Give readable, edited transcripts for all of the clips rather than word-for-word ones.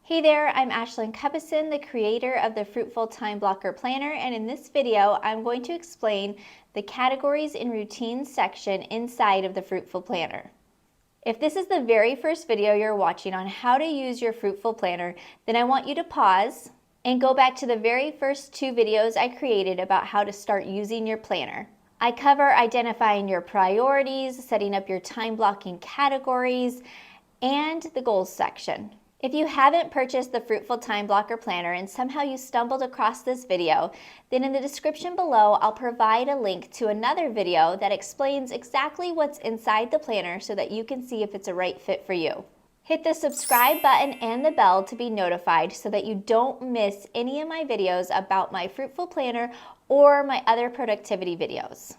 Hey there, I'm Ashlynn Cubbison, the creator of the Fruitful Time-Blocker Planner, and in this video, I'm going to explain the categories and routines section inside of the Fruitful Planner. If this is the very first video you're watching on how to use your Fruitful Planner, then I want you to pause and go back to the very first two videos I created about how to start using your planner. I cover identifying your priorities, setting up your time blocking categories, and the goals section. If you haven't purchased the Fruitful Time-Blocker Planner and somehow you stumbled across this video, then in the description below I'll provide a link to another video that explains exactly what's inside the planner so that you can see if it's a right fit for you. Hit the subscribe button and the bell to be notified so that you don't miss any of my videos about my Fruitful Planner or my other productivity videos.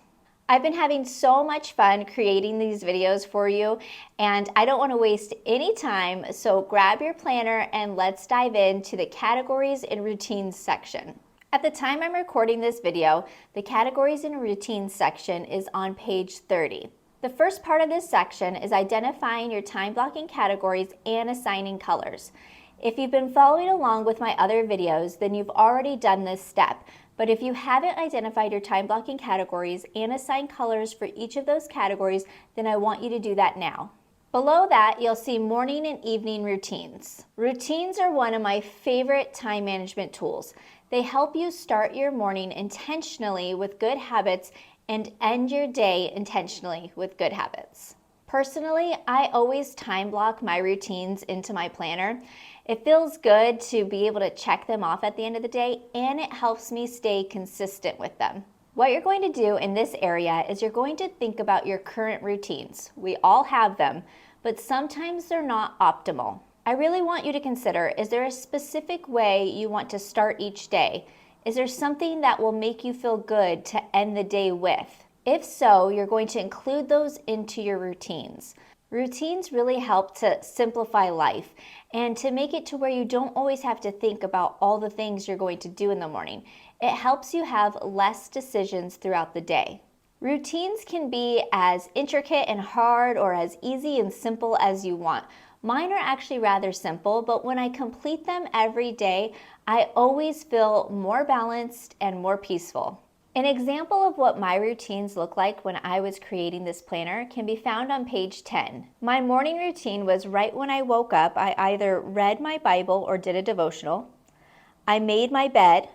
I've been having so much fun creating these videos for you, and I don't want to waste any time, so grab your planner and let's dive into the categories and routines section. At the time I'm recording this video, the categories and routines section is on page 30. The first part of this section is identifying your time blocking categories and assigning colors. If you've been following along with my other videos, then you've already done this step. But if you haven't identified your time blocking categories and assigned colors for each of those categories, then I want you to do that now. Below that, you'll see morning and evening routines. Routines are one of my favorite time management tools. They help you start your morning intentionally with good habits and end your day intentionally with good habits. Personally, I always time block my routines into my planner. It feels good to be able to check them off at the end of the day, and it helps me stay consistent with them. What you're going to do in this area is you're going to think about your current routines. We all have them, but sometimes they're not optimal. I really want you to consider, is there a specific way you want to start each day? Is there something that will make you feel good to end the day with? If so, you're going to include those into your routines. Routines really help to simplify life and to make it to where you don't always have to think about all the things you're going to do in the morning. It helps you have less decisions throughout the day. Routines can be as intricate and hard or as easy and simple as you want. Mine are actually rather simple, but when I complete them every day, I always feel more balanced and more peaceful. An example of what my routines look like when I was creating this planner can be found on page 10. My morning routine was right when I woke up, I either read my Bible or did a devotional. I made my bed,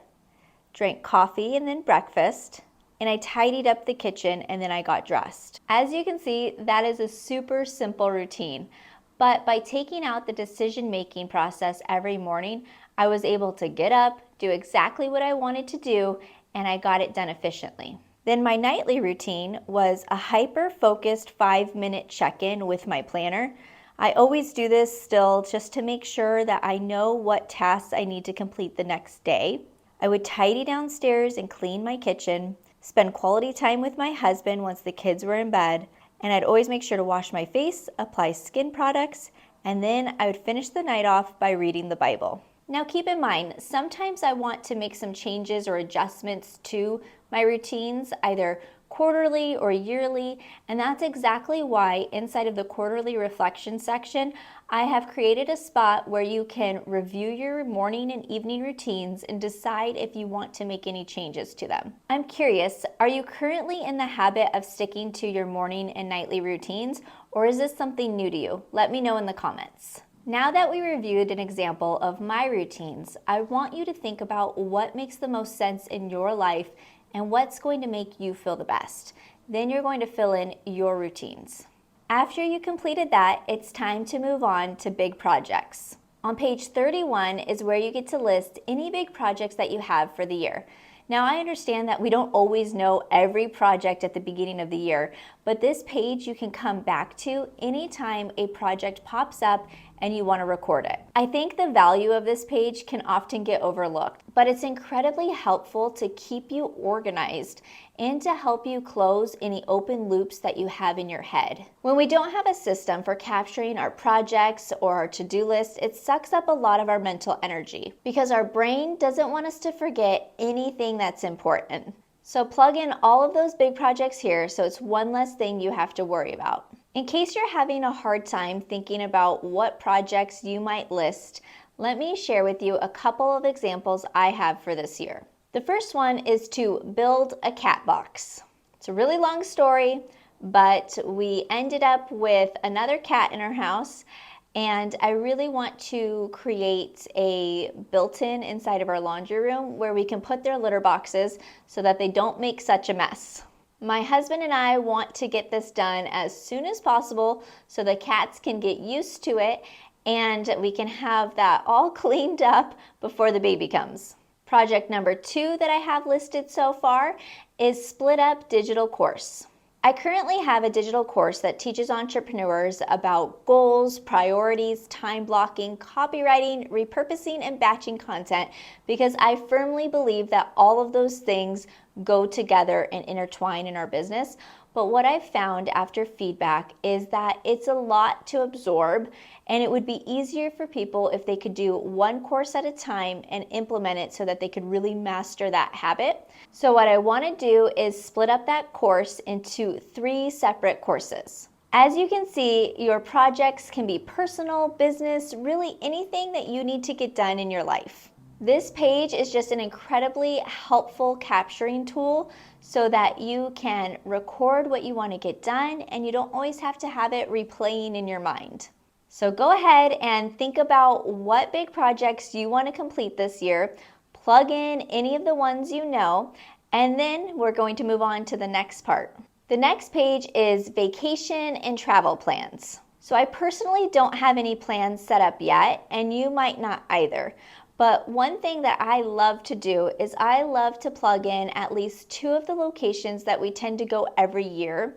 drank coffee and then breakfast, and I tidied up the kitchen and then I got dressed. As you can see, that is a super simple routine. But by taking out the decision-making process every morning, I was able to get up, do exactly what I wanted to do, and I got it done efficiently. Then my nightly routine was a hyper-focused 5-minute check-in with my planner. I always do this still just to make sure that I know what tasks I need to complete the next day. I would tidy downstairs and clean my kitchen, spend quality time with my husband once the kids were in bed, and I'd always make sure to wash my face, apply skin products, and then I would finish the night off by reading the Bible. Now keep in mind, sometimes I want to make some changes or adjustments to my routines, either quarterly or yearly, and that's exactly why inside of the quarterly reflection section, I have created a spot where you can review your morning and evening routines and decide if you want to make any changes to them. I'm curious, are you currently in the habit of sticking to your morning and nightly routines, or is this something new to you? Let me know in the comments. Now that we reviewed an example of my routines, I want you to think about what makes the most sense in your life and what's going to make you feel the best. Then you're going to fill in your routines. After you completed that, it's time to move on to big projects. On page 31 is where you get to list any big projects that you have for the year. Now I understand that we don't always know every project at the beginning of the year, but this page you can come back to anytime a project pops up and you want to record it. I think the value of this page can often get overlooked, but it's incredibly helpful to keep you organized and to help you close any open loops that you have in your head. When we don't have a system for capturing our projects or our to-do list, it sucks up a lot of our mental energy because our brain doesn't want us to forget anything that's important. So plug in all of those big projects here so it's one less thing you have to worry about. In case you're having a hard time thinking about what projects you might list, let me share with you a couple of examples I have for this year. The first one is to build a cat box. It's a really long story, but we ended up with another cat in our house, and I really want to create a built-in inside of our laundry room where we can put their litter boxes so that they don't make such a mess. My husband and I want to get this done as soon as possible so the cats can get used to it and we can have that all cleaned up before the baby comes. Project number 2 that I have listed so far is split up digital course. I currently have a digital course that teaches entrepreneurs about goals, priorities, time blocking, copywriting, repurposing, and batching content because I firmly believe that all of those things go together and intertwine in our business. But what I've found after feedback is that it's a lot to absorb, and it would be easier for people if they could do one course at a time and implement it so that they could really master that habit. So what I want to do is split up that course into 3 separate courses. As you can see, your projects can be personal, business, really anything that you need to get done in your life. This page is just an incredibly helpful capturing tool so that you can record what you want to get done and you don't always have to have it replaying in your mind. So go ahead and think about what big projects you want to complete this year, plug in any of the ones you know, and then we're going to move on to the next part. The next page is vacation and travel plans. So I personally don't have any plans set up yet, and you might not either. But one thing that I love to do is I love to plug in at least 2 of the locations that we tend to go every year.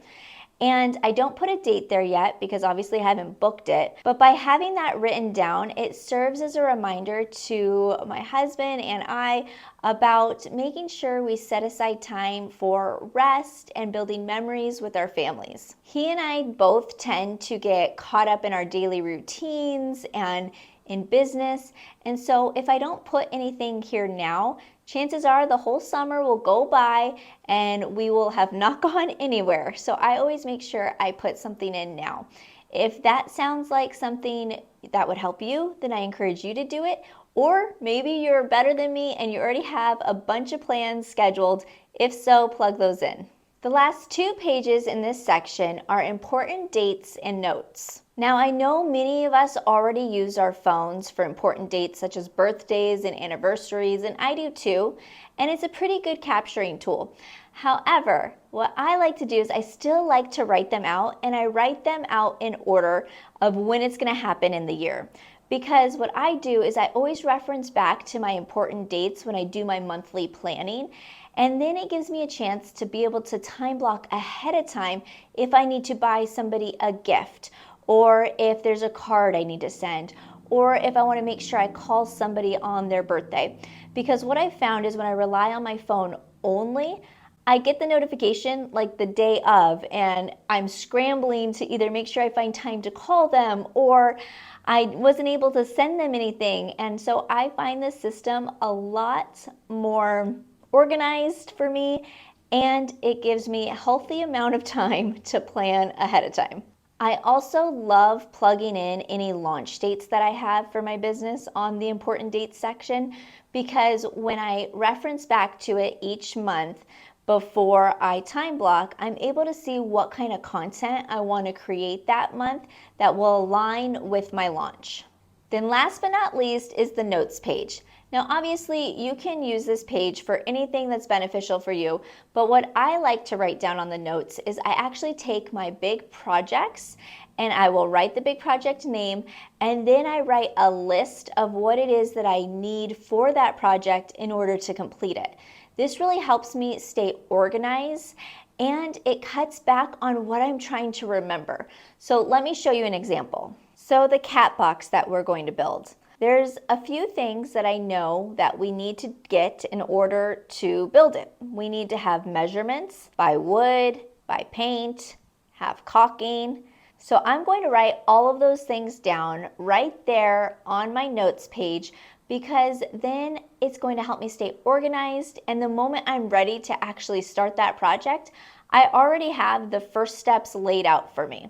And I don't put a date there yet because obviously I haven't booked it. But by having that written down, it serves as a reminder to my husband and I about making sure we set aside time for rest and building memories with our families. He and I both tend to get caught up in our daily routines and in business. And so if I don't put anything here now, chances are the whole summer will go by and we will have not gone anywhere. So I always make sure I put something in now. If that sounds like something that would help you, then I encourage you to do it. Or maybe you're better than me and you already have a bunch of plans scheduled. If so, plug those in. The last 2 pages in this section are important dates and notes. Now, I know many of us already use our phones for important dates such as birthdays and anniversaries, and I do too, and it's a pretty good capturing tool. However, what I like to do is I still like to write them out, and I write them out in order of when it's going to happen in the year. Because what I do is I always reference back to my important dates when I do my monthly planning, and then it gives me a chance to be able to time block ahead of time if I need to buy somebody a gift, or if there's a card I need to send, or if I want to make sure I call somebody on their birthday. Because what I found is when I rely on my phone only, I get the notification like the day of, and I'm scrambling to either make sure I find time to call them, or I wasn't able to send them anything. And so I find this system a lot more organized for me, and it gives me a healthy amount of time to plan ahead of time. I also love plugging in any launch dates that I have for my business on the important dates section, because when I reference back to it each month before I time block, I'm able to see what kind of content I want to create that month that will align with my launch. Then last but not least is the notes page. Now obviously you can use this page for anything that's beneficial for you, but what I like to write down on the notes is I actually take my big projects and I will write the big project name, and then I write a list of what it is that I need for that project in order to complete it. This really helps me stay organized, and it cuts back on what I'm trying to remember. So let me show you an example. So the cat box that we're going to build. There's a few things that I know that we need to get in order to build it. We need to have measurements by wood, by paint, have caulking. So I'm going to write all of those things down right there on my notes page, because then it's going to help me stay organized, and the moment I'm ready to actually start that project, I already have the first steps laid out for me.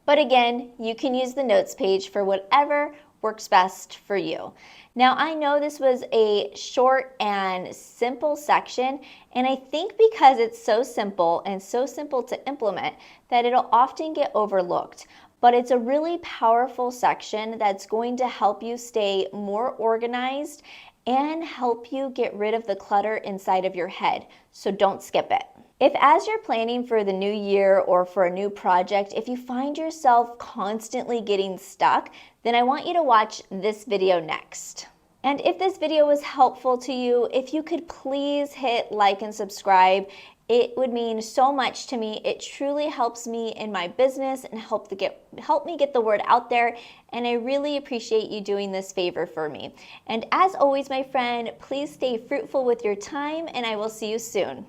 But again, you can use the notes page for whatever works best for you. Now, I know this was a short and simple section, and I think because it's so simple and so simple to implement that it'll often get overlooked. But it's a really powerful section that's going to help you stay more organized and help you get rid of the clutter inside of your head. So don't skip it. If as you're planning for the new year or for a new project, if you find yourself constantly getting stuck, then I want you to watch this video next. And if this video was helpful to you, if you could please hit like and subscribe, it would mean so much to me. It truly helps me in my business and help me get the word out there. And I really appreciate you doing this favor for me. And as always, my friend, please stay fruitful with your time, and I will see you soon.